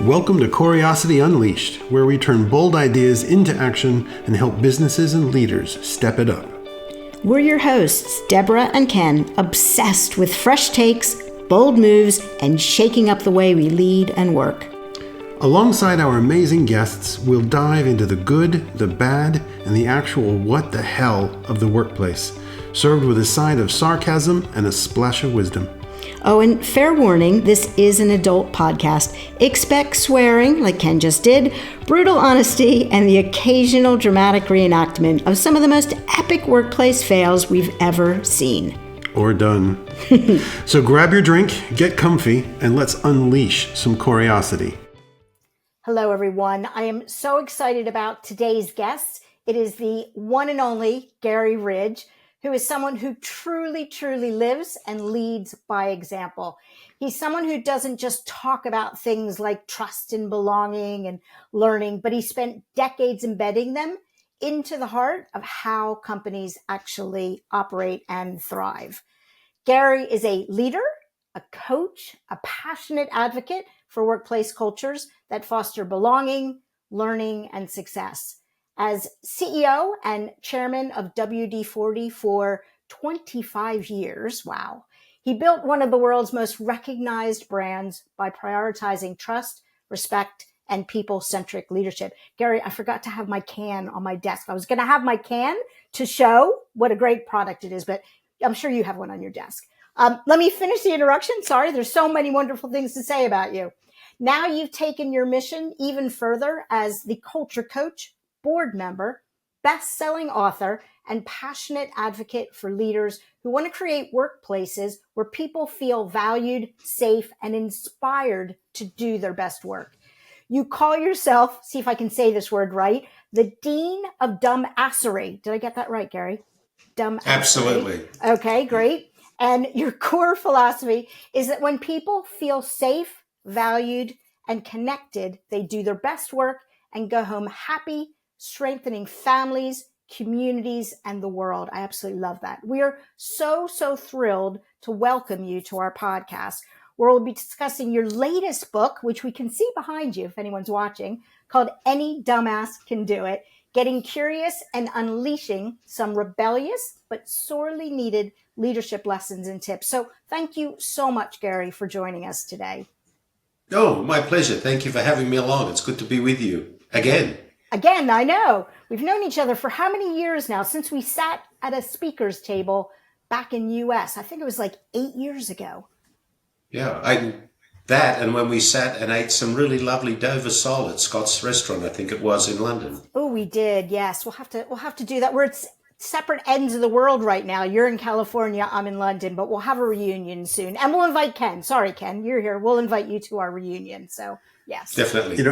Welcome to Corey-osity Unleashed, where we turn bold ideas into action and help businesses and leaders step it up. We're your hosts, Deborah and Ken, obsessed with fresh takes, bold moves, and shaking up the way we lead and work. Alongside our amazing guests, we'll dive into the good, the bad, and the actual what the hell of the workplace, served with a side of sarcasm and a splash of wisdom. Oh, and fair warning, this is an adult podcast. Expect swearing, like Ken just did, brutal honesty, and the occasional dramatic reenactment of some of the most epic workplace fails we've ever seen. Or done. So grab your drink, get comfy, and let's unleash some Corey-osity. Hello, everyone. I am so excited about today's guest. It is the one and only Garry Ridge, who is someone who truly, truly lives and leads by example. He's someone who doesn't just talk about things like trust and belonging and learning, but he spent decades embedding them into the heart of how companies actually operate and thrive. Garry is a leader, a coach, a passionate advocate for workplace cultures that foster belonging, learning, and success. As CEO and chairman of WD-40 for 25 years, wow, he built one of the world's most recognized brands by prioritizing trust, respect, and people-centric leadership. Garry, I forgot to have my can on my desk. I was going to have my can to show what a great product it is, but I'm sure you have one on your desk. Let me finish the introduction. Sorry, there's so many wonderful things to say about you. Now you've taken your mission even further as the culture coach, board member, best-selling author, and passionate advocate for leaders who want to create workplaces where people feel valued, safe, and inspired to do their best work. You call yourself, see if I can say this word right, the Dean of Dumbassery. Did I get that right, Garry? Dumbassery. Absolutely. Okay, great. And your core philosophy is that when people feel safe, valued, and connected, they do their best work and go home happy, strengthening families, communities, and the world. I absolutely love that. We are so thrilled to welcome you to our podcast, where we'll be discussing your latest book, which we can see behind you if anyone's watching, called Any Dumbass Can Do It, Getting Curious and Unleashing Some Rebellious but Sorely Needed Leadership Lessons and Tips. So thank you so much, Garry, for joining us today. Oh, my pleasure. Thank you for having me along. It's good to be with you again. Again, I know. We've known each other for how many years now? Since we sat at a speaker's table back in US. I think it was like 8 years ago. Yeah, and when we sat and ate some really lovely Dover sole at Scott's restaurant, I think it was in London. Oh, we did. Yes, we'll have to do that. We're at separate ends of the world right now. You're in California, I'm in London, but we'll have a reunion soon. And we'll invite Ken. Sorry, Ken, you're here. We'll invite you to our reunion. So yes. Definitely.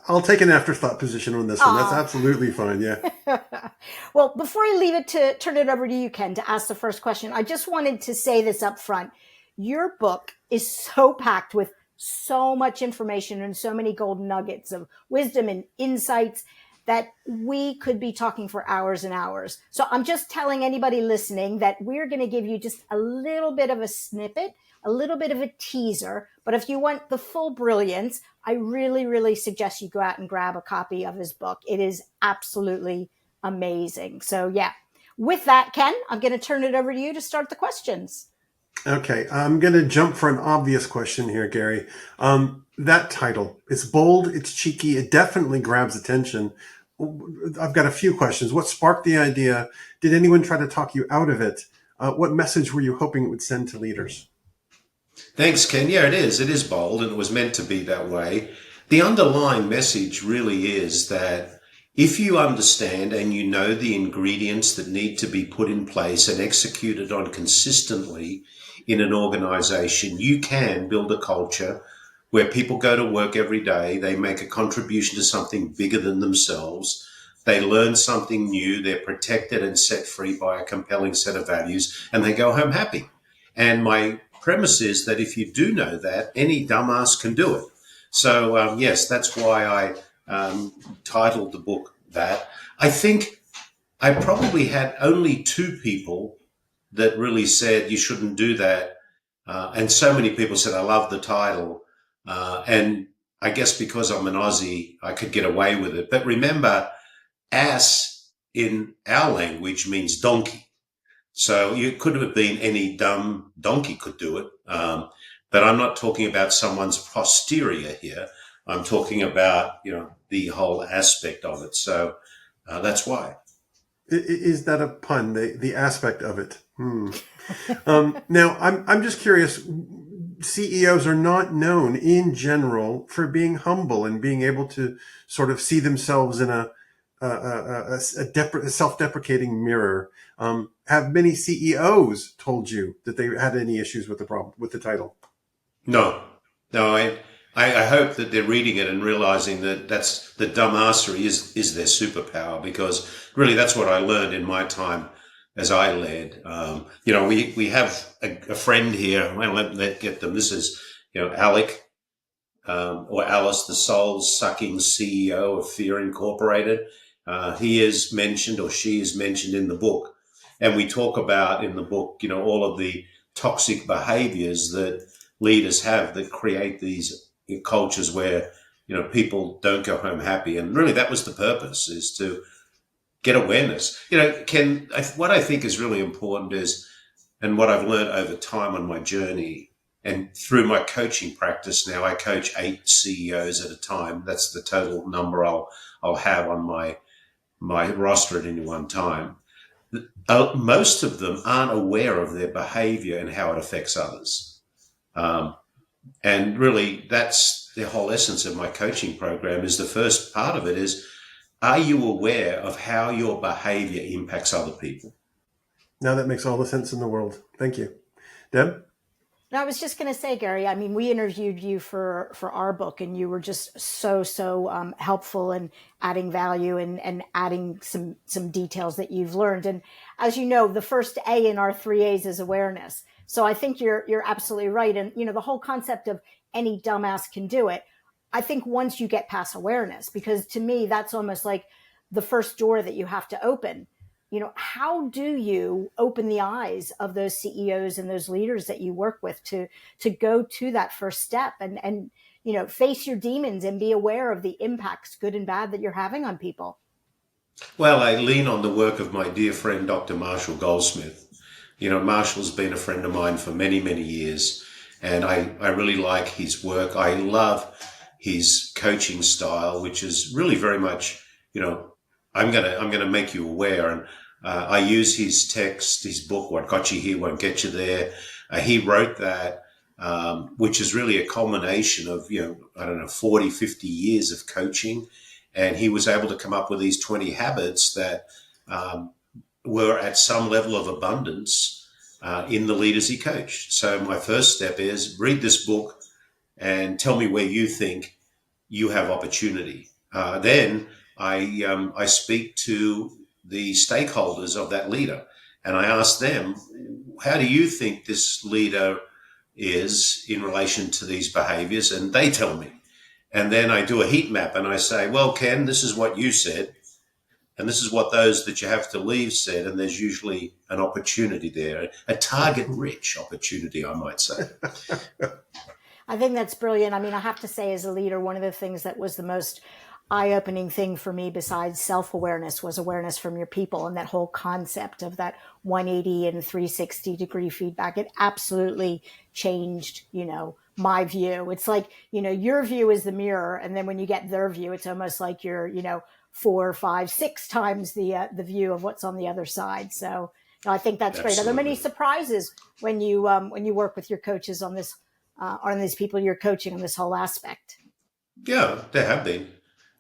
I'll take an afterthought position on this one. That's absolutely fine, yeah. Well, before I leave it to turn it over to you, Ken, to ask the first question, I just wanted to say this up front. Your book is so packed with so much information and so many golden nuggets of wisdom and insights that we could be talking for hours and hours. So I'm just telling anybody listening that we're going to give you just a little bit of a snippet, a little bit of a teaser. But if you want the full brilliance, I really, really suggest you go out and grab a copy of his book. It is absolutely amazing. So yeah, with that, Ken, I'm going to turn it over to you to start the questions. Okay, I'm going to jump for an obvious question here, Garry. That title, it's bold, it's cheeky, it definitely grabs attention. I've got a few questions. What sparked the idea? Did anyone try to talk you out of it? What message were you hoping it would send to leaders? Thanks, Ken. Yeah, it is. It is bold, and it was meant to be that way. The underlying message really is that if you understand and you know the ingredients that need to be put in place and executed on consistently in an organization, you can build a culture where people go to work every day, they make a contribution to something bigger than themselves, they learn something new, they're protected and set free by a compelling set of values, and they go home happy. And my premise is that if you do know that, any dumbass can do it. So, yes, that's why I titled the book that. I think I probably had only 2 people that really said you shouldn't do that. And so many people said, I love the title. And I guess because I'm an Aussie, I could get away with it. But remember, ass in our language means donkey. So you could have been any dumb donkey could do it. But I'm not talking about someone's posterior here. I'm talking about, the whole aspect of it. So that's why. Is that a pun? The aspect of it. Now, I'm just curious. CEOs are not known in general for being humble and being able to sort of see themselves in a self-deprecating mirror. Have many CEOs told you that they had any issues with the title? No. I hope that they're reading it and realizing that that's the dumbassery is their superpower, because really that's what I learned in my time as I led. We have a friend here. Well, let get them. This is, Alec, or Alice, the soul-sucking CEO of Fear Incorporated. He is mentioned, or she is mentioned in the book. And we talk about in the book, all of the toxic behaviors that leaders have that create these cultures where, people don't go home happy. And really that was the purpose, is to get awareness. Ken, what I think is really important is, and what I've learned over time on my journey and through my coaching practice now, I coach 8 CEOs at a time. That's the total number I'll have on my roster at any one time. Most of them aren't aware of their behavior and how it affects others. And really that's the whole essence of my coaching program. Is the first part of it is, are you aware of how your behavior impacts other people? Now that makes all the sense in the world. Thank you. Deb? No, I was just going to say, Gary, I mean, we interviewed you for our book, and you were just so helpful in adding value and adding some details that you've learned. And as you know, the first A in our 3 A's is awareness. So I think you're absolutely right. And, the whole concept of any dumbass can do it. I think once you get past awareness, because to me, that's almost like the first door that you have to open. How do you open the eyes of those CEOs and those leaders that you work with to go to that first step and face your demons and be aware of the impacts, good and bad, that you're having on people? Well, I lean on the work of my dear friend, Dr. Marshall Goldsmith. Marshall's been a friend of mine for many, many years, and I really like his work. I love his coaching style, which is really very much, I'm gonna make you aware. And I use his text, his book, What Got You Here Won't Get You There. He wrote that, which is really a culmination of, 40, 50 years of coaching. And he was able to come up with these 20 habits that were at some level of abundance in the leaders he coached. So my first step is read this book and tell me where you think you have opportunity. Then I speak to the stakeholders of that leader, and I ask them, how do you think this leader is in relation to these behaviors? And they tell me. And then I do a heat map and I say, well, Ken, this is what you said, and this is what those that you have to leave said. And there's usually an opportunity there, a target-rich opportunity, I might say. I think that's brilliant. I mean, I have to say, as a leader, one of the things that was the most eye-opening thing for me, besides self-awareness, was awareness from your people, and that whole concept of that 180 and 360 degree feedback. It absolutely changed, my view. It's like, your view is the mirror, and then when you get their view, it's almost like you're, 4, 5, 6 times the view of what's on the other side. So I think that's Absolutely. great. Are there many surprises when you work with your coaches on this, on these people you're coaching on this whole aspect? Yeah, there have been.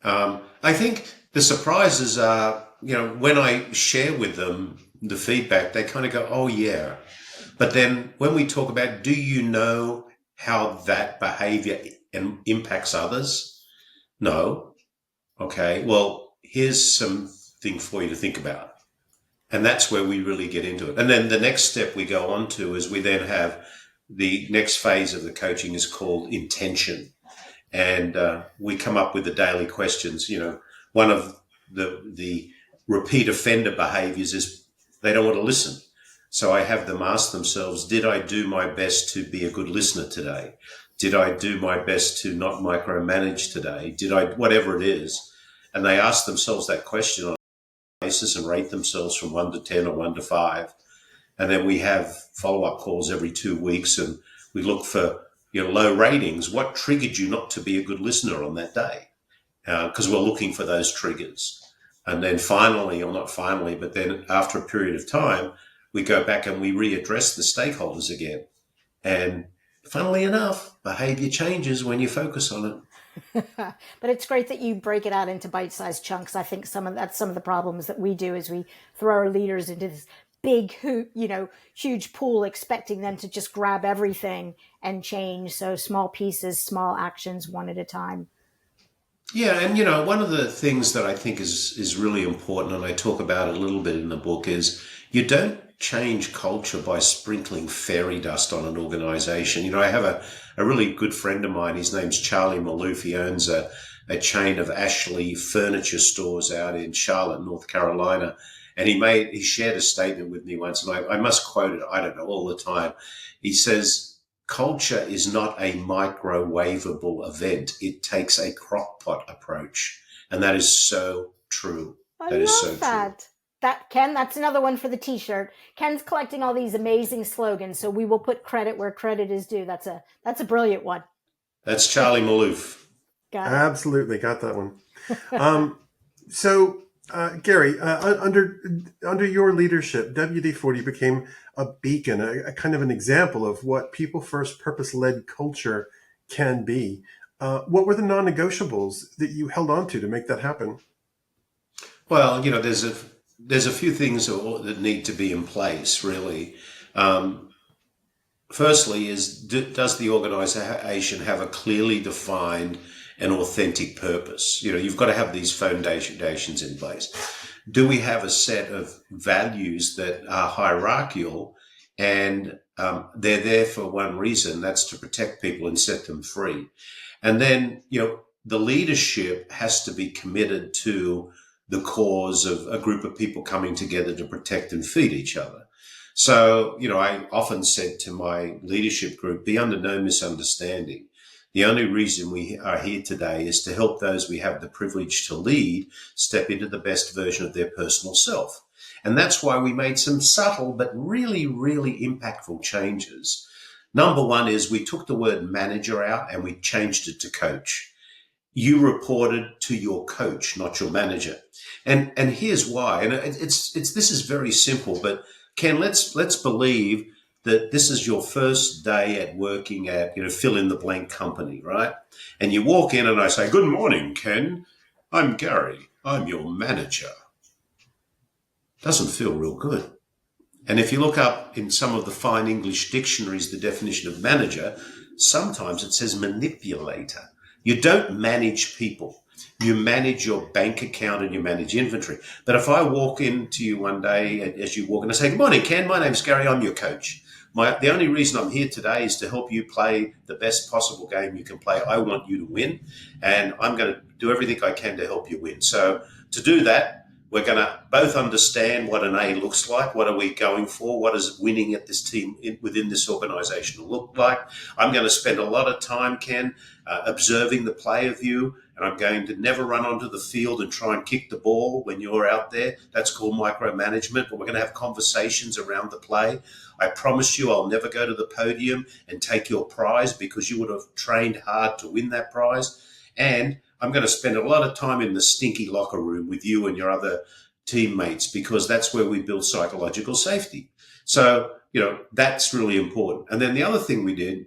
I think the surprises are, when I share with them the feedback, they kind of go, oh, yeah. But then when we talk about, do you know how that behavior impacts others? No. Okay, well, here's something for you to think about. And that's where we really get into it. And then the next step we go on to is we then have the next phase of the coaching is called intention. And we come up with the daily questions. One of the repeat offender behaviors is they don't want to listen. So I have them ask themselves, did I do my best to be a good listener today? Did I do my best to not micromanage today? Did I, whatever it is? And they ask themselves that question on a basis and rate themselves from 1 to 10 or 1 to 5. And then we have follow-up calls every 2 weeks, and we look for low ratings. What triggered you not to be a good listener on that day? Because we're looking for those triggers. And then finally, or not finally, but then after a period of time, we go back and we readdress the stakeholders again. And funnily enough, behavior changes when you focus on it. But it's great that you break it out into bite-sized chunks. I think that's some of the problems that we do is we throw our leaders into this big, huge pool, expecting them to just grab everything and change. So small pieces, small actions, one at a time. Yeah, and one of the things that I think is really important, and I talk about it a little bit in the book, is you don't change culture by sprinkling fairy dust on an organization. I have a really good friend of mine. His name's Charlie Maloof. He owns a chain of Ashley furniture stores out in Charlotte, North Carolina. And he shared a statement with me once, and I must quote it, I don't know, all the time. He says, culture is not a microwavable event. It takes a crock pot approach. And that is so true. I love that. Ken, that's another one for the t-shirt. Ken's collecting all these amazing slogans, so we will put credit where credit is due. That's a brilliant one. That's Charlie Maloof. Got it. Absolutely, got that one. So, Garry, under your leadership, WD-40 became a beacon, a kind of an example of what people-first, purpose-led culture can be. What were the non-negotiables that you held on to make that happen? Well, there's a few things that need to be in place, really. Firstly, does the organization have a clearly defined and authentic purpose? You've got to have these foundations in place. Do we have a set of values that are hierarchical and they're there for one reason? That's to protect people and set them free. And then, the leadership has to be committed to the cause of a group of people coming together to protect and feed each other. So, I often said to my leadership group, be under no misunderstanding. The only reason we are here today is to help those we have the privilege to lead step into the best version of their personal self. And that's why we made some subtle but really, really impactful changes. Number one is we took the word manager out and we changed it to coach. You reported to your coach, not your manager. And here's why. And this is very simple, but Ken, let's believe that this is your first day at working at, fill in the blank company, right? And you walk in and I say, good morning, Ken. I'm Garry. I'm your manager. Doesn't feel real good. And if you look up in some of the fine English dictionaries, the definition of manager, sometimes it says manipulator. You don't manage people. You manage your bank account and you manage inventory. But if I walk into you one day as you walk in, I say, good morning, Ken. My name's Garry. I'm your coach. The only reason I'm here today is to help you play the best possible game you can play. I want you to win, and I'm going to do everything I can to help you win. So to do that, we're going to both understand what an A looks like. What are we going for? What does winning at this team within this organization look like? I'm going to spend a lot of time, Ken, observing the play of you, and I'm going to never run onto the field and try and kick the ball when you're out there. That's called micromanagement, but we're going to have conversations around the play. I promise you I'll never go to the podium and take your prize because you would have trained hard to win that prize. And I'm going to spend a lot of time in the stinky locker room with you and your other teammates because that's where we build psychological safety. So, that's really important. And then the other thing we did,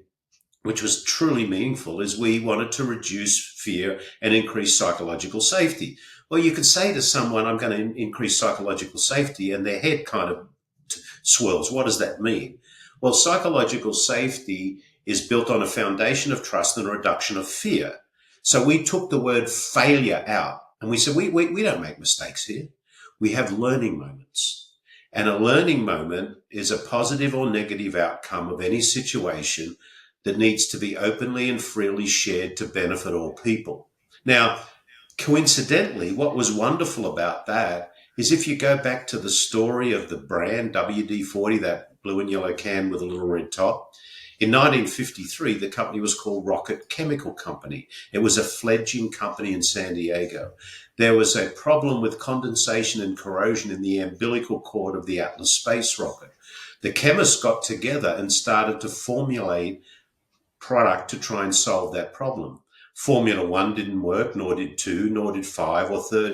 which was truly meaningful, is we wanted to reduce fear and increase psychological safety. Well, you could say to someone, I'm going to increase psychological safety, and their head kind of swirls. What does that mean? Well, psychological safety is built on a foundation of trust and a reduction of fear. So we took the word failure out and we said, we don't make mistakes here. We have learning moments. And a learning moment is a positive or negative outcome of any situation that needs to be openly and freely shared to benefit all people. Now, coincidentally, what was wonderful about that is if you go back to the story of the brand WD-40, that blue and yellow can with a little red top, In 1953, the company was called Rocket Chemical Company. It was a fledgling company in San Diego. There was a problem with condensation and corrosion in the umbilical cord of the Atlas space rocket. The chemists got together and started to formulate product to try and solve that problem. Formula 1 didn't work, nor did 2, nor did 5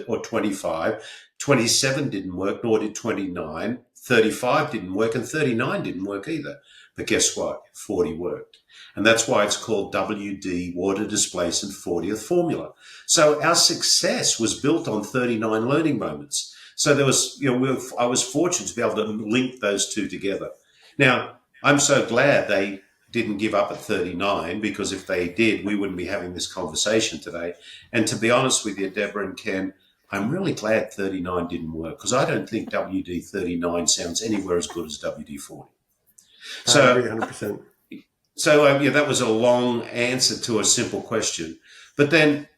or 25. 27 didn't work, nor did 29. 35 didn't work, and 39 didn't work either. But guess what? 40 worked. And that's why it's called WD, water displacement 40th formula. So our success was built on 39 learning moments. So there was, I was fortunate to be able to link those two together. Now, I'm so glad they didn't give up at 39, because if they did, we wouldn't be having this conversation today. And to be honest with you, Deborah and Ken, I'm really glad 39 didn't work, because I don't think WD 39 sounds anywhere as good as WD 40. I agree 100%. So that was a long answer to a simple question. But then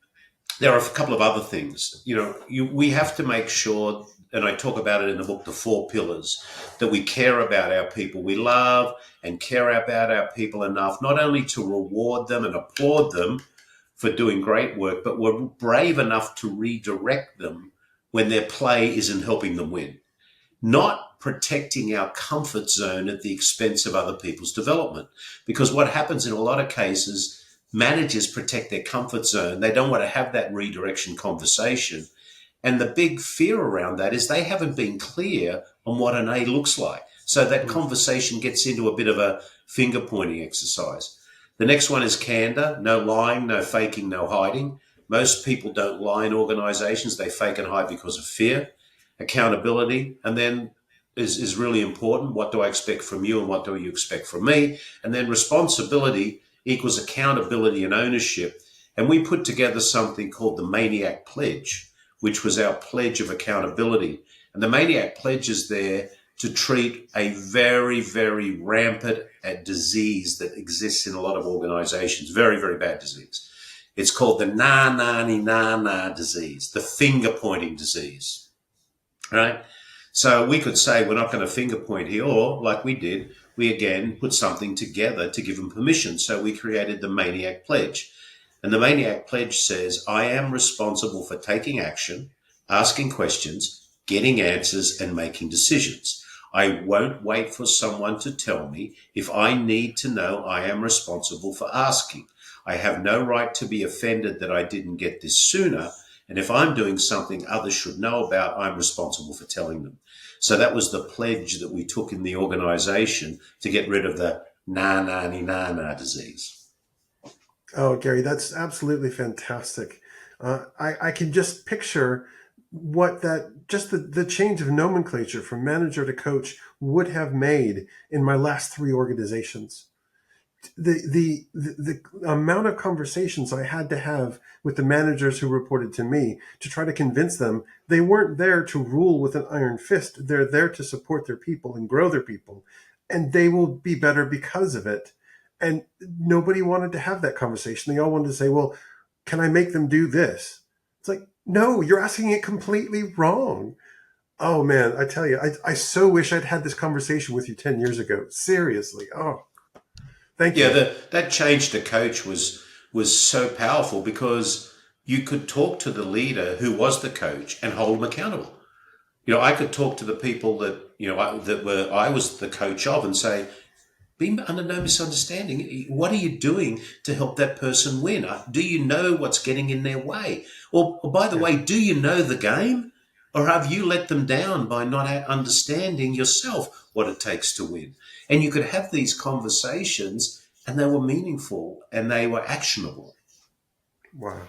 there are a couple of other things. We have to make sure, and I talk about it in the book, The 4 Pillars, that we care about our people we love and care about our people enough, not only to reward them and applaud them for doing great work, but we're brave enough to redirect them when their play isn't helping them win. Not protecting our comfort zone at the expense of other people's development. Because what happens in a lot of cases, managers protect their comfort zone. They don't want to have that redirection conversation. And the big fear around that is they haven't been clear on what an A looks like. So that conversation gets into a bit of a finger pointing exercise. The next one is candor. No lying, no faking, no hiding. Most people don't lie in organizations. They fake and hide because of fear. Accountability, and then is really important. What do I expect from you, and what do you expect from me? And then responsibility equals accountability and ownership. And we put together something called the Maniac Pledge, which was our pledge of accountability. And the Maniac Pledge is there to treat a very, very rampant disease that exists in a lot of organizations, very, very bad disease. It's called the na-na-ni-na-na disease, the finger-pointing disease. Right? So we could say we're not going to finger point here, or like we did, we again put something together to give them permission. So we created the Maniac Pledge. And the Maniac Pledge says, I am responsible for taking action, asking questions, getting answers, and making decisions. I won't wait for someone to tell me. If I need to know, I am responsible for asking. I have no right to be offended that I didn't get this sooner. And if I'm doing something others should know about, I'm responsible for telling them. So that was the pledge that we took in the organization to get rid of the na-na-ni-na-na disease. Oh, Garry, that's absolutely fantastic. I can just picture what the change of nomenclature from manager to coach would have made in my last 3 organizations. The amount of conversations I had to have with the managers who reported to me to try to convince them they weren't there to rule with an iron fist. They're there to support their people and grow their people, and they will be better because of it. And nobody wanted to have that conversation. They all wanted to say, well, can I make them do this? It's like, no, you're asking it completely wrong. Oh man, I tell you, I so wish I'd had this conversation with you 10 years ago. Seriously. Oh, thank you. Yeah, that change to coach was so powerful, because you could talk to the leader who was the coach and hold them accountable. I could talk to the people that I was the coach of and say, be under no misunderstanding. What are you doing to help that person win? Do you know what's getting in their way? Or by the way, do you know the game? Or have you let them down by not understanding yourself what it takes to win? And you could have these conversations, and they were meaningful and they were actionable. Wow.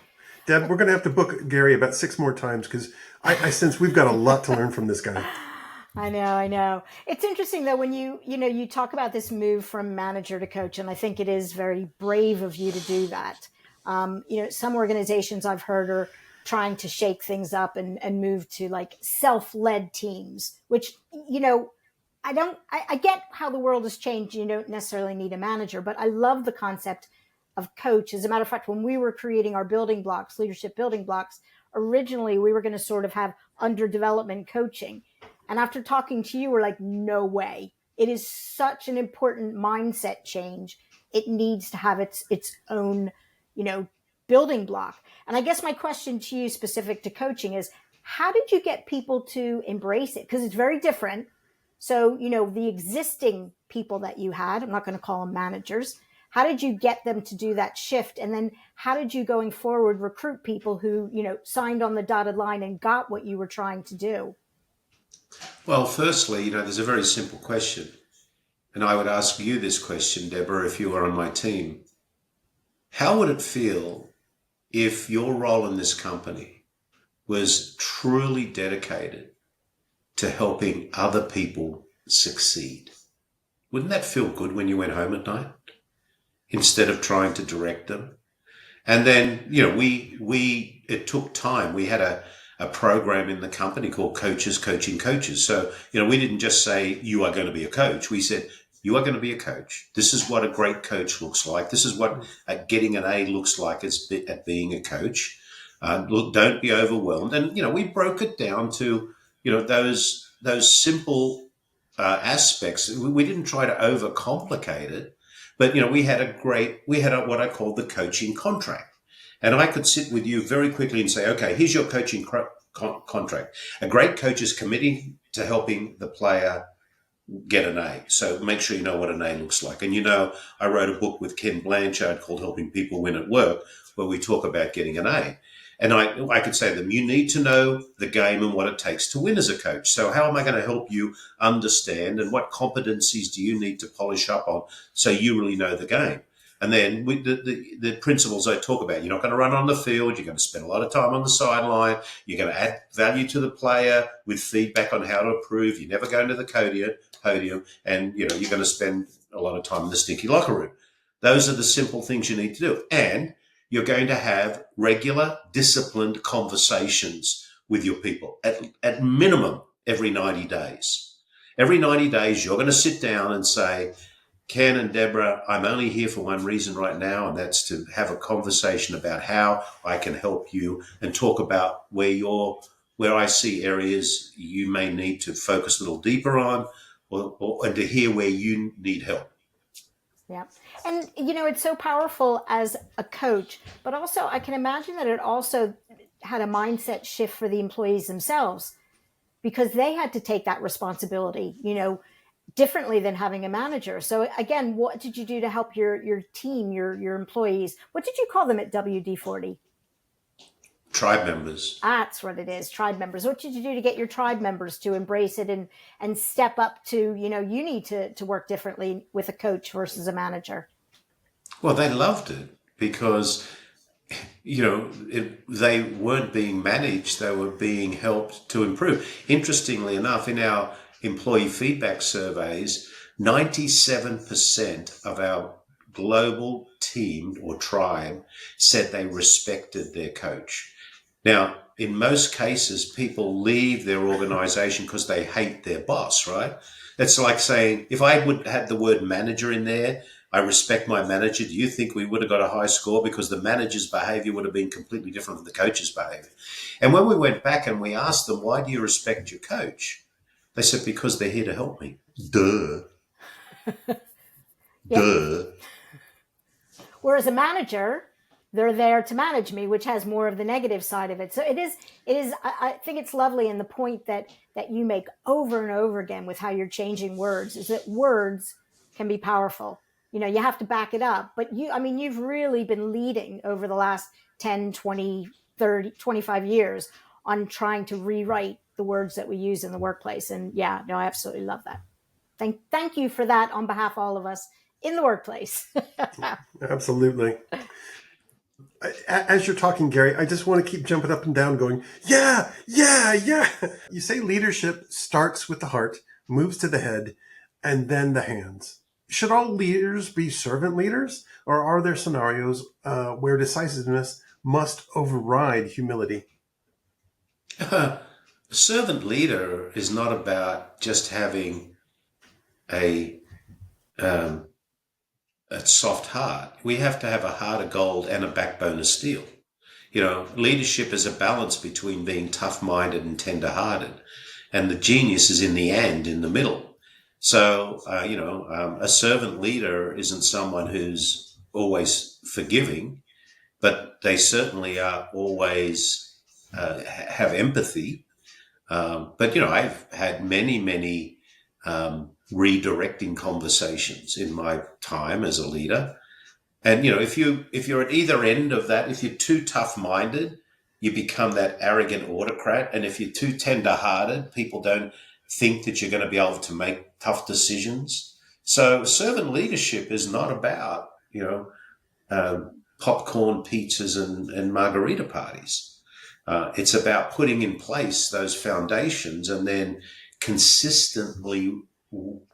Deb, we're going to have to book Garry about 6 more times, because I sense we've got a lot to learn from this guy. I know. It's interesting though, when you talk about this move from manager to coach, and I think it is very brave of you to do that. Some organizations I've heard are trying to shake things up and move to like self-led teams, which, I get how the world has changed. You don't necessarily need a manager, but I love the concept of coach. As a matter of fact, when we were creating our building blocks, leadership building blocks, originally we were going to sort of have under development coaching. And after talking to you, we're like, no way. it is such an important mindset change. It needs to have its own, building block. And I guess my question to you specific to coaching is, how did you get people to embrace it? Because it's very different. So, the existing people that you had, I'm not going to call them managers. How did you get them to do that shift? And then how did you going forward recruit people who, signed on the dotted line and got what you were trying to do? Well, firstly, there's a very simple question. And I would ask you this question, Deborah, if you were on my team. How would it feel if your role in this company was truly dedicated to helping other people succeed? Wouldn't that feel good when you went home at night instead of trying to direct them? And then, it took time. We had a program in the company called Coaches Coaching Coaches. So, we didn't just say, you are going to be a coach. We said, you are going to be a coach. This is what a great coach looks like. This is what getting an A looks like at being a coach. Look, don't be overwhelmed. And, we broke it down to, those simple aspects. We didn't try to overcomplicate it, but, we had what I call the coaching contract. And I could sit with you very quickly and say, okay, here's your coaching contract. A great coach is committing to helping the player get an A. So make sure you know what an A looks like. And I wrote a book with Ken Blanchard called Helping People Win at Work, where we talk about getting an A. And I could say to them, you need to know the game and what it takes to win as a coach. So how am I going to help you understand, and what competencies do you need to polish up on so you really know the game? And then the principles I talk about, you're not going to run on the field. You're going to spend a lot of time on the sideline. You're going to add value to the player with feedback on how to improve. You're never going to the podium, and you're going to spend a lot of time in the stinky locker room. Those are the simple things you need to do. And you're going to have regular, disciplined conversations with your people at minimum every 90 days. Every 90 days, you're going to sit down and say, Ken and Deborah, I'm only here for one reason right now, and that's to have a conversation about how I can help you and talk about where I see areas you may need to focus a little deeper on, and to hear where you need help. Yeah. And, it's so powerful as a coach, but also I can imagine that it also had a mindset shift for the employees themselves, because they had to take that responsibility, differently than having a manager. So again, what did you do to help your team, your employees? What did you call them at WD-40? Tribe members. That's what it is. Tribe members. What did you do to get your tribe members to embrace it and step up to, you need to work differently with a coach versus a manager? Well, they loved it because, they weren't being managed. They were being helped to improve. Interestingly enough, in our employee feedback surveys, 97% of our global team or tribe said they respected their coach. Now, in most cases, people leave their organization because they hate their boss, right? That's like saying, if I would have the word manager in there, I respect my manager. Do you think we would have got a high score? Because the manager's behavior would have been completely different from the coach's behavior. And when we went back and we asked them, why do you respect your coach? They said, because they're here to help me. Duh. Duh. Whereas a manager, they're there to manage me, which has more of the negative side of it. So it is, I think it's lovely. And the point that you make over and over again with how you're changing words is that words can be powerful. You have to back it up, but you've really been leading over the last 10, 20, 30, 25 years on trying to rewrite the words that we use in the workplace. And yeah, no, I absolutely love that. Thank you for that on behalf of all of us in the workplace. Absolutely. As you're talking, Garry, I just want to keep jumping up and down going, yeah. You say leadership starts with the heart, moves to the head, and then the hands. Should all leaders be servant leaders, or are there scenarios where decisiveness must override humility? A servant leader is not about just having a soft heart. We have to have a heart of gold and a backbone of steel. Leadership is a balance between being tough-minded and tender-hearted. And the genius is in the middle. So, a servant leader isn't someone who's always forgiving, but they certainly are always have empathy. I've had many redirecting conversations in my time as a leader. And if you're at either end of that, if you're too tough-minded, you become that arrogant autocrat. And if you're too tender-hearted, people don't think that you're going to be able to make tough decisions. So servant leadership is not about, popcorn, pizzas, and margarita parties. It's about putting in place those foundations and then consistently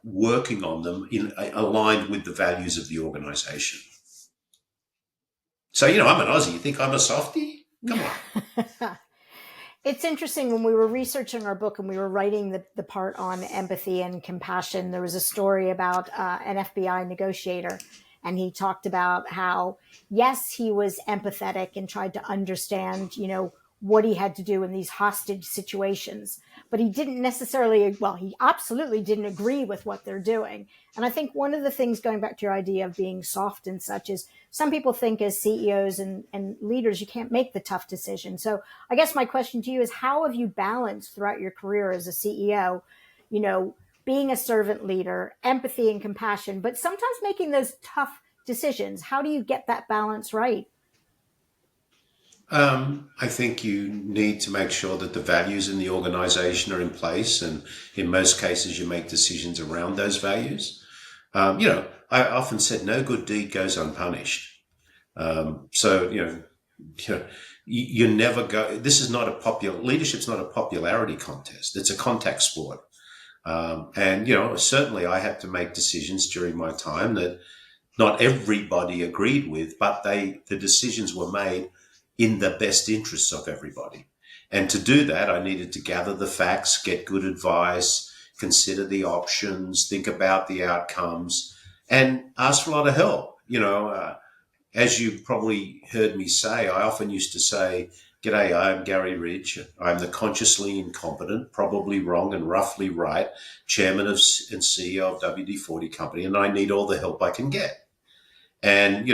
working on them aligned with the values of the organization. So, I'm an Aussie. You think I'm a softie? Come on. It's interesting, when we were researching our book and we were writing the part on empathy and compassion, there was a story about an FBI negotiator. And he talked about how, yes, he was empathetic and tried to understand, what he had to do in these hostage situations. But he didn't necessarily, he absolutely didn't agree with what they're doing. And I think one of the things, going back to your idea of being soft and such, is some people think as CEOs and leaders, you can't make the tough decision. So I guess my question to you is, how have you balanced throughout your career as a CEO, being a servant leader, empathy and compassion, but sometimes making those tough decisions? How do you get that balance right? I think you need to make sure that the values in the organization are in place. And in most cases, you make decisions around those values. I often said no good deed goes unpunished. You never go, this is not leadership's not a popularity contest. It's a contact sport. Certainly I had to make decisions during my time that not everybody agreed with, but the decisions were made in the best interests of everybody. And to do that, I needed to gather the facts, get good advice, consider the options, think about the outcomes, and ask for a lot of help. As you probably heard me say, I often used to say, "G'day, I'm Garry Ridge. I'm the consciously incompetent, probably wrong and roughly right, chairman and CEO of WD-40 Company, and I need all the help I can get." And,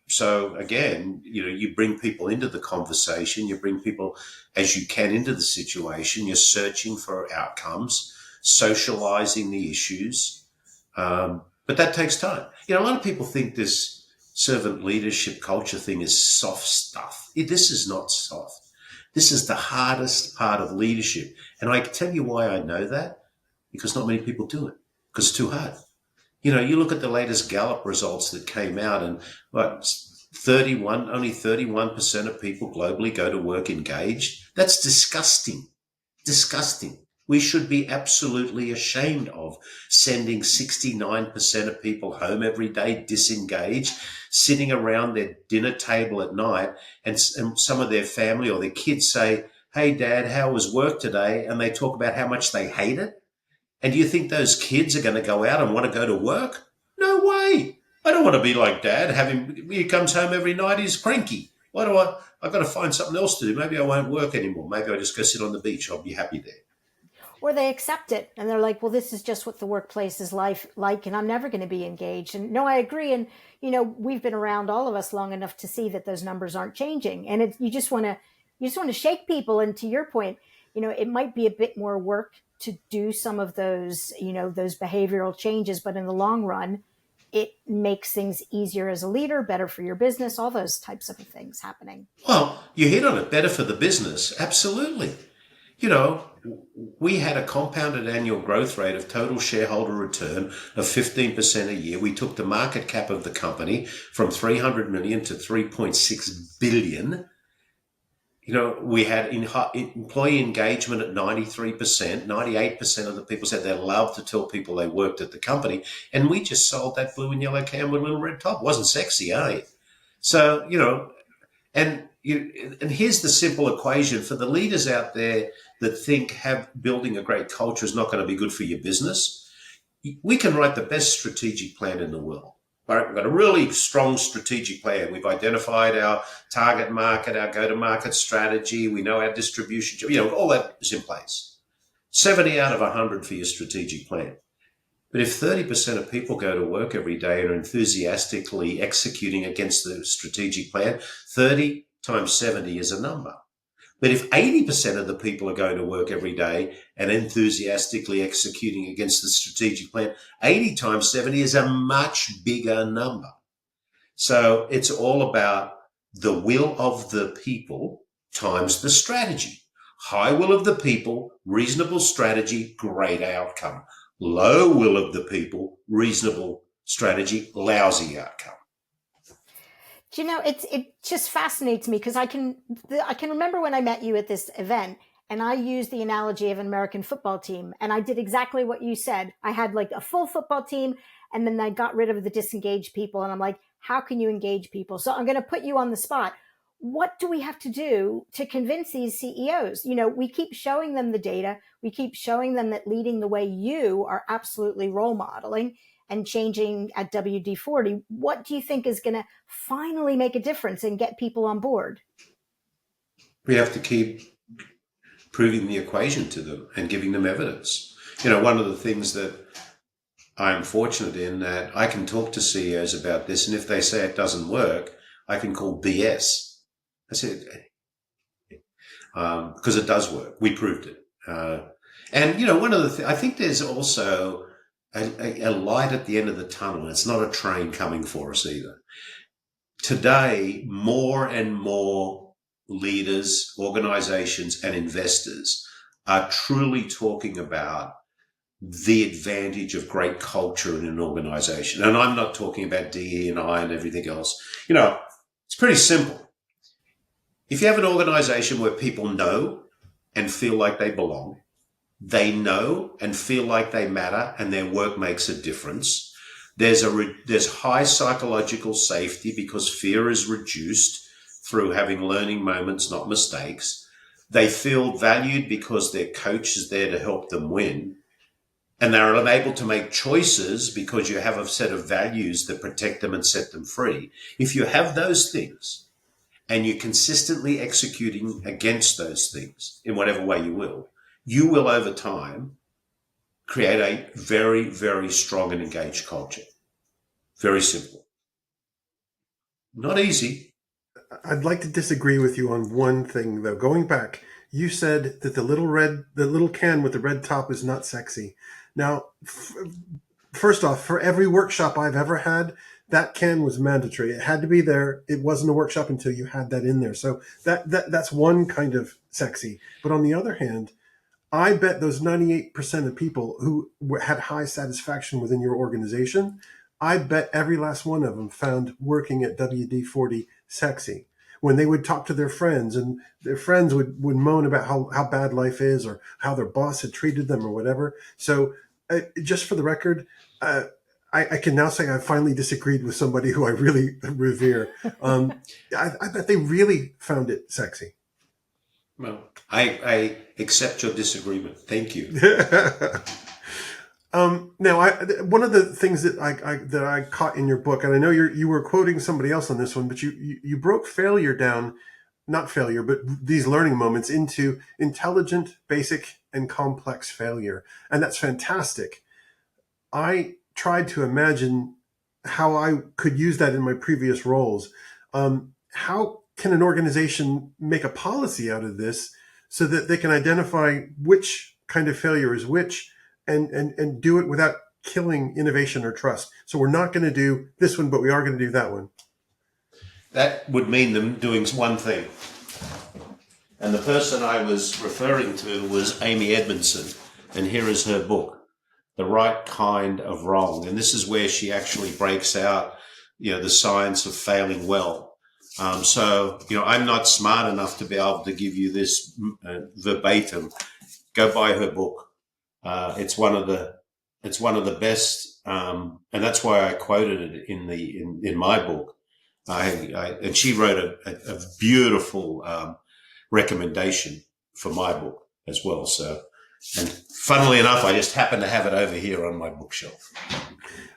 so again, you bring people into the conversation, you bring people as you can into the situation, you're searching for outcomes, socializing the issues. But that takes time. A lot of people think this servant leadership culture thing is soft stuff. This is not soft. This is the hardest part of leadership. And I can tell you why I know that, because not many people do it, because it's too hard. You look at the latest Gallup results that came out, and only 31% of people globally go to work engaged. That's disgusting. Disgusting. We should be absolutely ashamed of sending 69% of people home every day disengaged, sitting around their dinner table at night, and some of their family or their kids say, "Hey, Dad, how was work today?" And they talk about how much they hate it. And do you think those kids are going to go out and want to go to work? No way. I don't want to be like Dad. He comes home every night, he's cranky. I've got to find something else to do. Maybe I won't work anymore. Maybe I'll just go sit on the beach. I'll be happy there. Or they accept it and they're like, well, this is just what the workplace is like, and I'm never going to be engaged. And no, I agree. And, we've been around, all of us, long enough to see that those numbers aren't changing. And you just want to shake people. And to your point, it might be a bit more work to do some of those, those behavioral changes, but in the long run, it makes things easier as a leader, better for your business, all those types of things happening. Well, you hit on it, better for the business. Absolutely. We had a compounded annual growth rate of total shareholder return of 15% a year. We took the market cap of the company from 300 million to 3.6 billion. We had employee engagement at 93%. 98% of the people said they loved to tell people they worked at the company. And we just sold that blue and yellow can with a little red top. It wasn't sexy, eh? So, and here's the simple equation for the leaders out there that think building a great culture is not going to be good for your business. We can write the best strategic plan in the world. Right? We've got a really strong strategic plan. We've identified our target market, our go-to-market strategy. We know our distribution. All that is in place. 70 out of 100 for your strategic plan. But if 30% of people go to work every day and are enthusiastically executing against the strategic plan, 30 times 70 is a number. But if 80% of the people are going to work every day and enthusiastically executing against the strategic plan, 80 times 70 is a much bigger number. So it's all about the will of the people times the strategy. High will of the people, reasonable strategy, great outcome. Low will of the people, reasonable strategy, lousy outcome. Do you know, it just fascinates me because I can remember when I met you at this event, and I used the analogy of an American football team, and I did exactly what you said. I had like a full football team, and then I got rid of the disengaged people, and I'm like, how can you engage people? So I'm going to put you on the spot. What do we have to do to convince these CEOs? You know, we keep showing them the data. We keep showing them that leading the way you are absolutely role modeling and changing at WD-40. What do you think is going to finally make a difference and get people on board? We have to keep proving the equation to them and giving them evidence. You know, one of the things that I'm fortunate in that I can talk to CEOs about this, and if they say it doesn't work, I can call BS. I said, because it does work. We proved it. And, you know, one of the things, I think there's also a light at the end of the tunnel. It's not a train coming for us either. Today, more and more leaders, organizations, and investors are truly talking about the advantage of great culture in an organization. And I'm not talking about DE&I and everything else. You know, it's pretty simple. If you have an organization where people know and feel like they belong, they know and feel like they matter and their work makes a difference, there's high psychological safety because fear is reduced through having learning moments, not mistakes. They feel valued because their coach is there to help them win. And they're able to make choices because you have a set of values that protect them and set them free. If you have those things and you're consistently executing against those things in whatever way you will over time create a very, very strong and engaged culture. Very simple. Not easy. I'd like to disagree with you on one thing, though. Going back, you said that the little can with the red top is not sexy. Now, first off, for every workshop I've ever had, that can was mandatory. It had to be there. It wasn't a workshop until you had that in there. So that's one kind of sexy. But on the other hand, I bet those 98% of people who had high satisfaction within your organization, I bet every last one of them found working at WD-40 sexy. When they would talk to their friends and their friends would moan about how bad life is or how their boss had treated them or whatever. So just for the record, I can now say I finally disagreed with somebody who I really revere. I bet they really found it sexy. Well, I accept your disagreement. Thank you. Now, one of the things that I caught in your book, and I know you were quoting somebody else on this one, but you broke failure down, not failure, but these learning moments into intelligent, basic, and complex failure, and that's fantastic. I tried to imagine how I could use that in my previous roles. How can an organization make a policy out of this so that they can identify which kind of failure is which and do it without killing innovation or trust? So we're not going to do this one, but we are going to do that one. That would mean them doing one thing. And the person I was referring to was Amy Edmondson. And here is her book, The Right Kind of Wrong. And this is where she actually breaks out, you know, the science of failing well. So, you know, I'm not smart enough to be able to give you this verbatim. Go buy her book. It's one of the best, and that's why I quoted it in my book. And she wrote a beautiful recommendation for my book as well. So, and funnily enough, I just happen to have it over here on my bookshelf.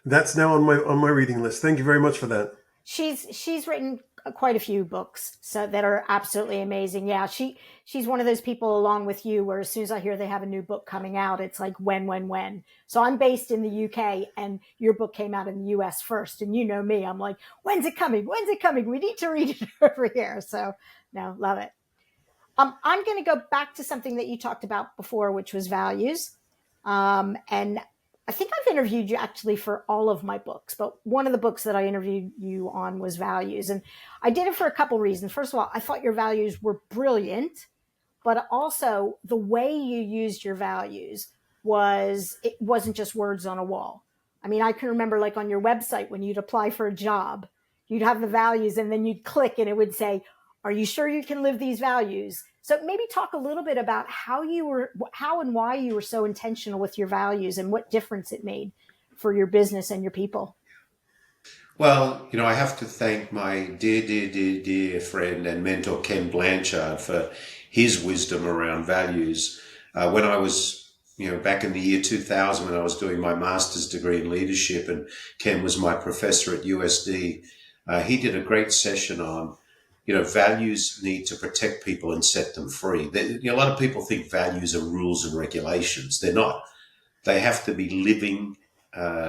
That's now on my reading list. Thank you very much for that. She's written quite a few books so that are absolutely amazing. Yeah, she's one of those people along with you where as soon as I hear they have a new book coming out, it's like when. So I'm based in the UK and your book came out in the US first, and you know me, I'm like, when's it coming? When's it coming? We need to read it over here. So no, love it. I'm going to go back to something that you talked about before, which was values. And I think I've interviewed you actually for all of my books, but one of the books that I interviewed you on was values. And I did it for a couple reasons. First of all, I thought your values were brilliant, but also the way you used your values it wasn't just words on a wall. I mean, I can remember like on your website when you'd apply for a job, you'd have the values and then you'd click and it would say, are you sure you can live these values? So maybe talk a little bit about how and why you were so intentional with your values and what difference it made for your business and your people. Well, I have to thank my dear friend and mentor, Ken Blanchard, for his wisdom around values. When I was, back in the year 2000, when I was doing my master's degree in leadership and Ken was my professor at USD, he did a great session on values need to protect people and set them free. A lot of people think values are rules and regulations. They're not. They have to be living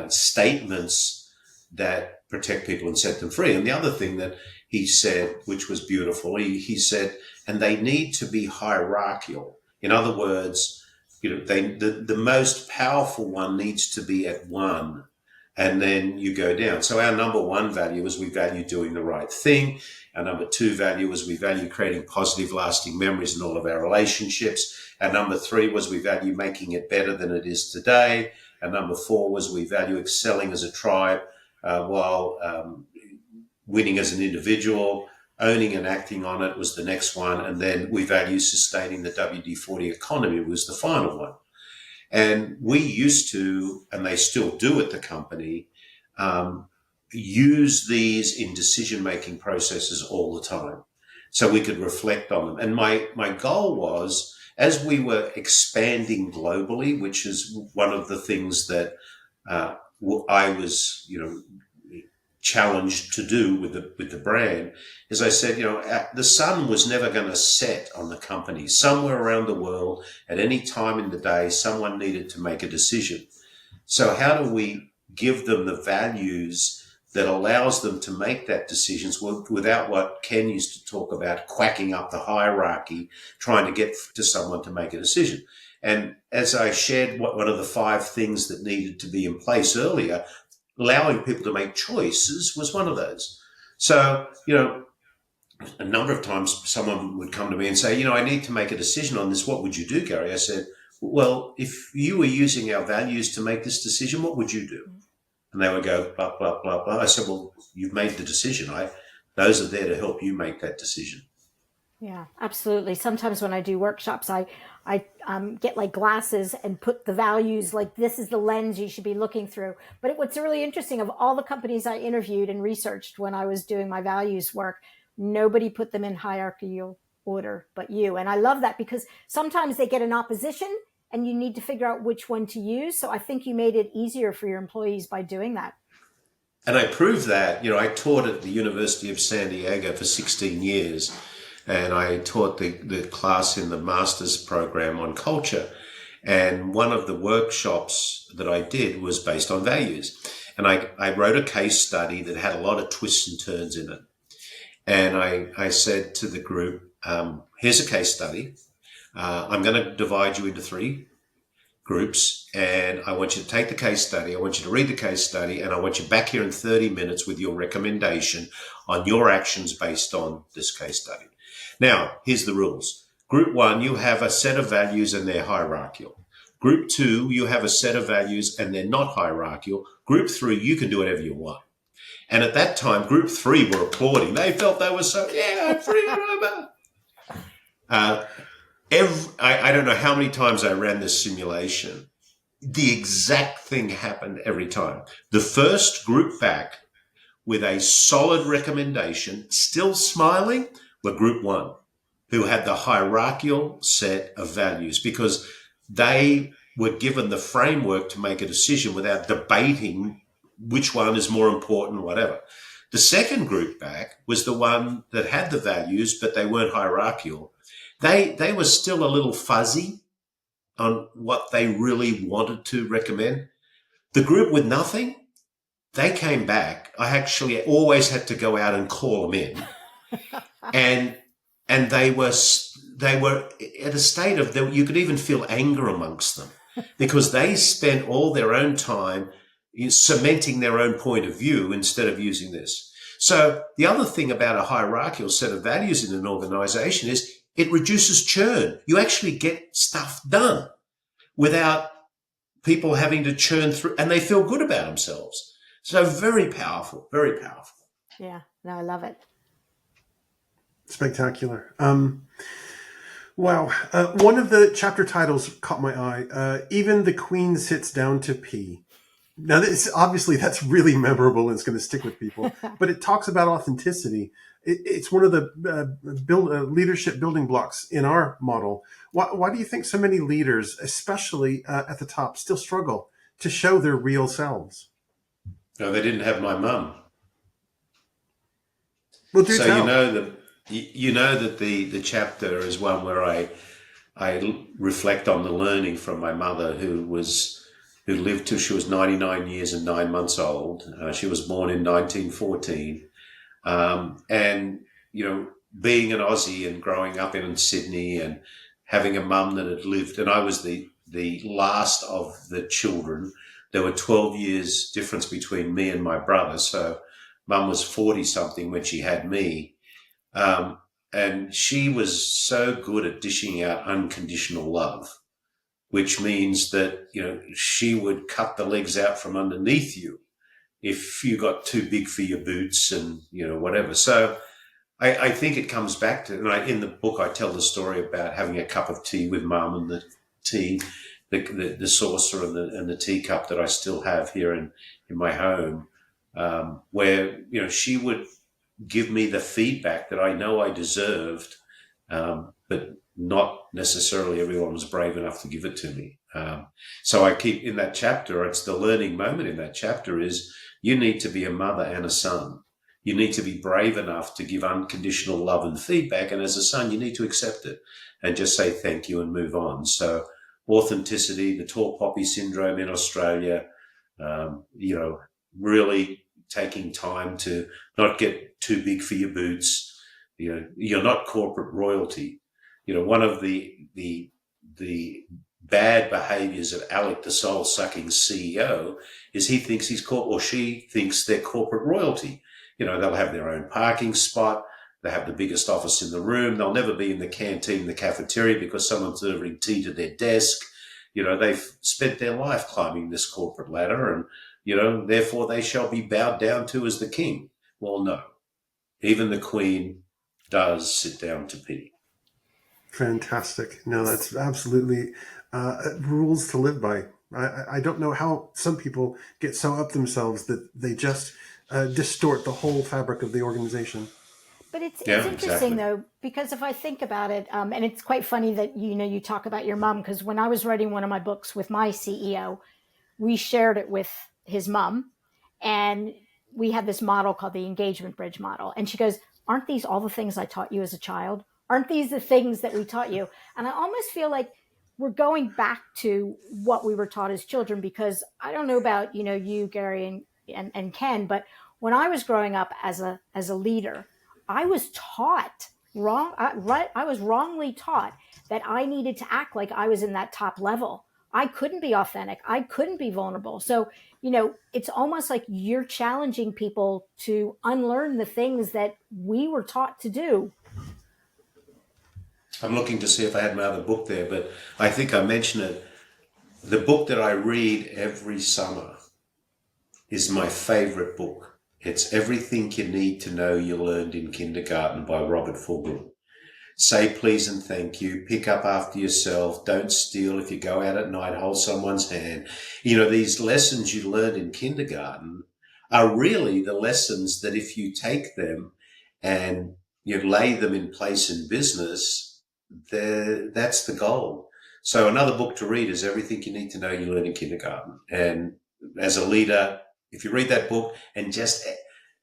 statements that protect people and set them free. And the other thing that he said, which was beautiful, he said, and they need to be hierarchical. In other words, the most powerful one needs to be at one, and then you go down. So our number one value is we value doing the right thing. Our number two value was we value creating positive, lasting memories in all of our relationships. Our number three was we value making it better than it is today. Our number four was we value excelling as a tribe while winning as an individual. Owning and acting on it was the next one. And then we value sustaining the WD-40 economy was the final one. And we used to, and they still do at the company, use these in decision-making processes all the time so we could reflect on them. And my goal was, as we were expanding globally, which is one of the things that I was, challenged to do with the brand, is I said, the sun was never going to set on the company. Somewhere around the world, at any time in the day, someone needed to make a decision. So how do we give them the values that allows them to make that decisions without what Ken used to talk about, quacking up the hierarchy, trying to get to someone to make a decision. And as I shared one of the 5 things that needed to be in place earlier, allowing people to make choices was one of those. So, a number of times someone would come to me and say, I need to make a decision on this. What would you do, Garry? I said, well, if you were using our values to make this decision, what would you do? And they would go, blah, blah, blah, blah. I said, well, you've made the decision. Those are there to help you make that decision. Yeah, absolutely. Sometimes when I do workshops, I get like glasses and put the values, like this is the lens you should be looking through. But what's really interesting, of all the companies I interviewed and researched when I was doing my values work, nobody put them in hierarchical order but you. And I love that because sometimes they get an opposition and you need to figure out which one to use. So I think you made it easier for your employees by doing that. And I proved that. I taught at the University of San Diego for 16 years, and I taught the class in the master's program on culture. And one of the workshops that I did was based on values. And I wrote a case study that had a lot of twists and turns in it. And I said to the group, here's a case study. I'm going to divide you into 3 groups, and I want you to take the case study. I want you to read the case study, and I want you back here in 30 minutes with your recommendation on your actions based on this case study. Now, here's the rules. Group 1, you have a set of values and they're hierarchical. Group 2, you have a set of values and they're not hierarchical. Group 3, you can do whatever you want. And at that time, Group 3 were applauding. They felt they were so, freedom. I don't know how many times I ran this simulation. The exact thing happened every time. The first group back with a solid recommendation, still smiling, were Group 1, who had the hierarchical set of values because they were given the framework to make a decision without debating which one is more important, whatever. The second group back was the one that had the values, but they weren't hierarchical. They were still a little fuzzy on what they really wanted to recommend. The group with nothing, they came back. I actually always had to go out and call them in, and they were at a state of you could even feel anger amongst them because they spent all their own time cementing their own point of view instead of using this. So the other thing about a hierarchical set of values in an organization is it reduces churn. You actually get stuff done without people having to churn through, and they feel good about themselves. So very powerful, very powerful. Yeah, no, I love it. Spectacular. Wow. One of the chapter titles caught my eye. Even the Queen sits down to pee. Now, obviously that's really memorable and it's going to stick with people, but it talks about authenticity. It's one of the leadership building blocks in our model. Why do you think so many leaders, especially at the top, still struggle to show their real selves? No, they didn't have my mum. Well, do so tell. you know that the chapter is one where I reflect on the learning from my mother, who lived till she was 99 years and 9 months old. She was born in 1914. And, being an Aussie and growing up in Sydney and having a mum that had lived, and I was the last of the children. There were 12 years difference between me and my brother. So mum was 40 something when she had me. And she was so good at dishing out unconditional love, which means that, she would cut the legs out from underneath you if you got too big for your boots and, whatever. So I think it comes back to, and in the book, I tell the story about having a cup of tea with mum and the tea, the saucer and the teacup that I still have here in my home, where, she would give me the feedback that I know I deserved, but not necessarily everyone was brave enough to give it to me. So I keep in that chapter, it's the learning moment in that chapter is you need to be a mother and a son. You need to be brave enough to give unconditional love and feedback. And as a son, you need to accept it and just say thank you and move on. So authenticity, the tall poppy syndrome in Australia, really taking time to not get too big for your boots. You're not corporate royalty. One of the bad behaviors of Alec, the soul-sucking CEO, is he thinks she thinks they're corporate royalty. They'll have their own parking spot. They have the biggest office in the room. They'll never be in the canteen, the cafeteria, because someone's delivering tea to their desk. They've spent their life climbing this corporate ladder and, therefore they shall be bowed down to as the king. Well, no. Even the Queen does sit down to pee. Fantastic. No, that's absolutely rules to live by. I don't know how some people get so up themselves that they just distort the whole fabric of the organization. But it's interesting, though, because if I think about it, and it's quite funny that, you talk about your mom, because when I was writing one of my books with my CEO, we shared it with his mom, and we had this model called the engagement bridge model. And she goes, aren't these all the things I taught you as a child? Aren't these the things that we taught you? And I almost feel like we're going back to what we were taught as children, because I don't know about, you, Gary, and Ken, but when I was growing up as a leader, I was taught wrong. I was wrongly taught that I needed to act like I was in that top level. I couldn't be authentic. I couldn't be vulnerable. So, it's almost like you're challenging people to unlearn the things that we were taught to do. I'm looking to see if I had my other book there, but I think I mentioned it. The book that I read every summer is my favorite book. It's Everything You Need to Know You Learned in Kindergarten by Robert Fulghum. Say please and thank you, pick up after yourself, don't steal, if you go out at night, hold someone's hand. These lessons you learned in kindergarten are really the lessons that if you take them and you lay them in place in business, that's the goal. So another book to read is Everything You Need to Know You Learned in Kindergarten. And as a leader, if you read that book and just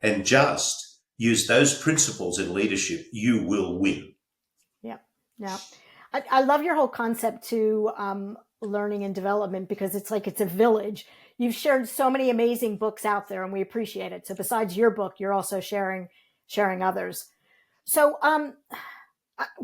and just use those principles in leadership, you will win. Yeah. I love your whole concept to learning and development, because it's like it's a village. You've shared so many amazing books out there, and we appreciate it. So besides your book, you're also sharing others. So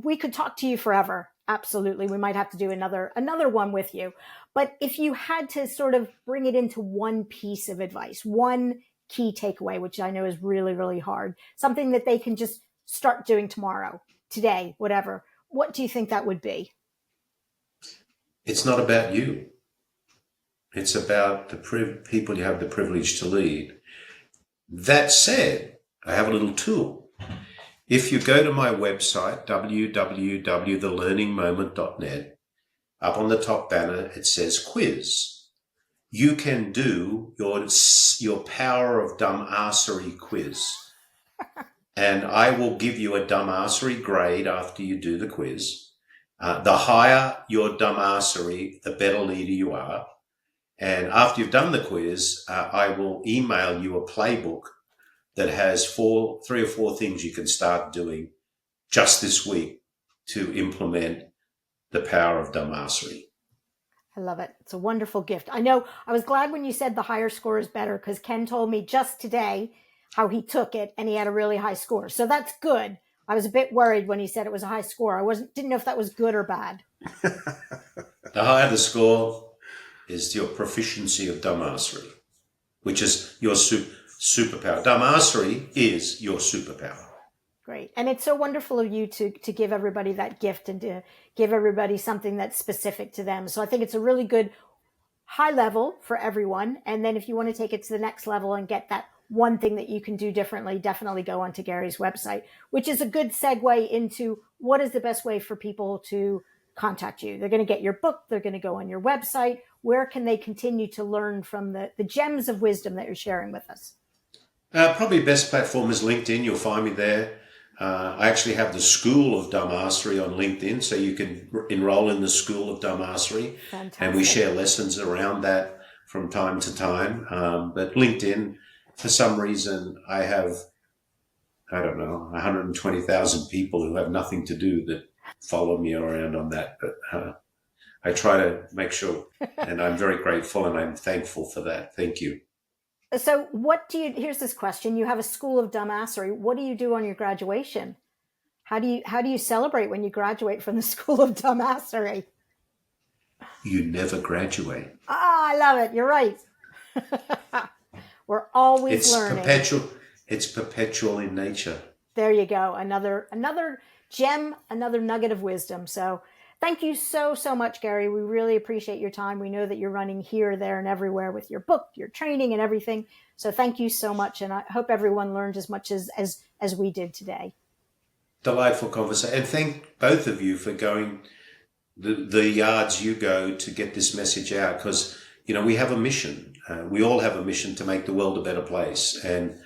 we could talk to you forever. Absolutely. We might have to do another one with you. But if you had to sort of bring it into one piece of advice, one key takeaway, which I know is really, really hard, something that they can just start doing tomorrow, today, whatever, what do you think that would be? It's not about you. It's about the people you have the privilege to lead. That said, I have a little tool. If you go to my website, www.thelearningmoment.net, up on the top banner, it says quiz. You can do your Power of Dumbassery quiz. And I will give you a Dumbassery grade after you do the quiz. The higher your Dumbassery, the better leader you are. And after you've done the quiz, I will email you a playbook that has 3 or 4 things you can start doing just this week to implement the power of Dumbassery. I love it. It's a wonderful gift. I know I was glad when you said the higher score is better, because Ken told me just today how he took it and he had a really high score. So that's good. I was a bit worried when he said it was a high score. Didn't know if that was good or bad. The higher the score is your proficiency of Dumbassery, which is your superpower. Dumbassery is your superpower. Great. And it's so wonderful of you to give everybody that gift and to give everybody something that's specific to them. So I think it's a really good high level for everyone. And then if you want to take it to the next level and get that one thing that you can do differently, definitely go onto Garry's website, which is a good segue into what is the best way for people to contact you. They're going to get your book. They're going to go on your website. Where can they continue to learn from the gems of wisdom that you're sharing with us? Probably best platform is LinkedIn. You'll find me there. I actually have the School of Dumbassery on LinkedIn, so you can enroll in the School of Dumbassery. Fantastic. And we share lessons around that from time to time. But LinkedIn, for some reason, I have, 120,000 people who have nothing to do that follow me around on that. But I try to make sure, and I'm very grateful and I'm thankful for that. Thank you. So here's this question. You have a School of Dumbassery. What do you do on your graduation? How do you celebrate when you graduate from the School of Dumbassery? You never graduate. I love it. You're right. We're always learning. It's perpetual in nature. There you go. Another gem, another nugget of wisdom. So thank you so, so much, Garry. We really appreciate your time. We know that you're running here, there, and everywhere with your book, your training, and everything. So thank you so much. And I hope everyone learned as much as we did today. Delightful conversation. And thank both of you for going the yards you go to get this message out, because, we have a mission. We all have a mission to make the world a better place. And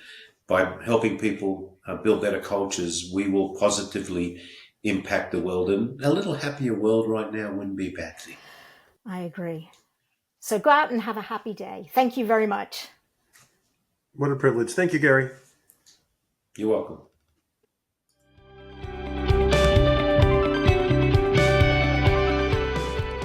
by helping people build better cultures, we will positively impact the world. And a little happier world right now wouldn't be a bad thing. I agree. So go out and have a happy day. Thank you very much. What a privilege. Thank you, Garry. You're welcome.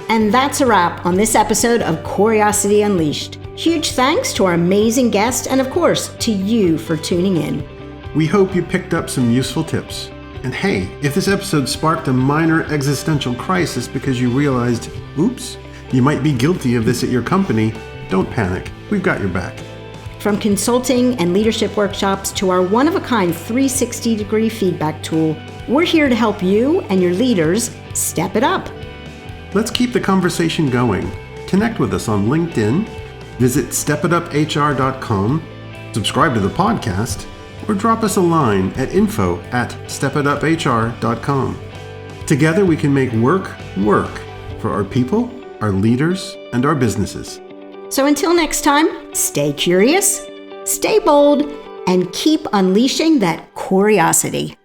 And that's a wrap on this episode of Corey-osity Unleashed. Huge thanks to our amazing guest and, of course, to you for tuning in. We hope you picked up some useful tips. And hey, if this episode sparked a minor existential crisis because you realized, oops, you might be guilty of this at your company, don't panic. We've got your back. From consulting and leadership workshops to our one-of-a-kind 360-degree feedback tool, we're here to help you and your leaders step it up. Let's keep the conversation going. Connect with us on LinkedIn, visit stepituphr.com, subscribe to the podcast, or drop us a line at info@stepituphr.com. Together we can make work for our people, our leaders, and our businesses. So until next time, stay curious, stay bold, and keep unleashing that Corey-osity.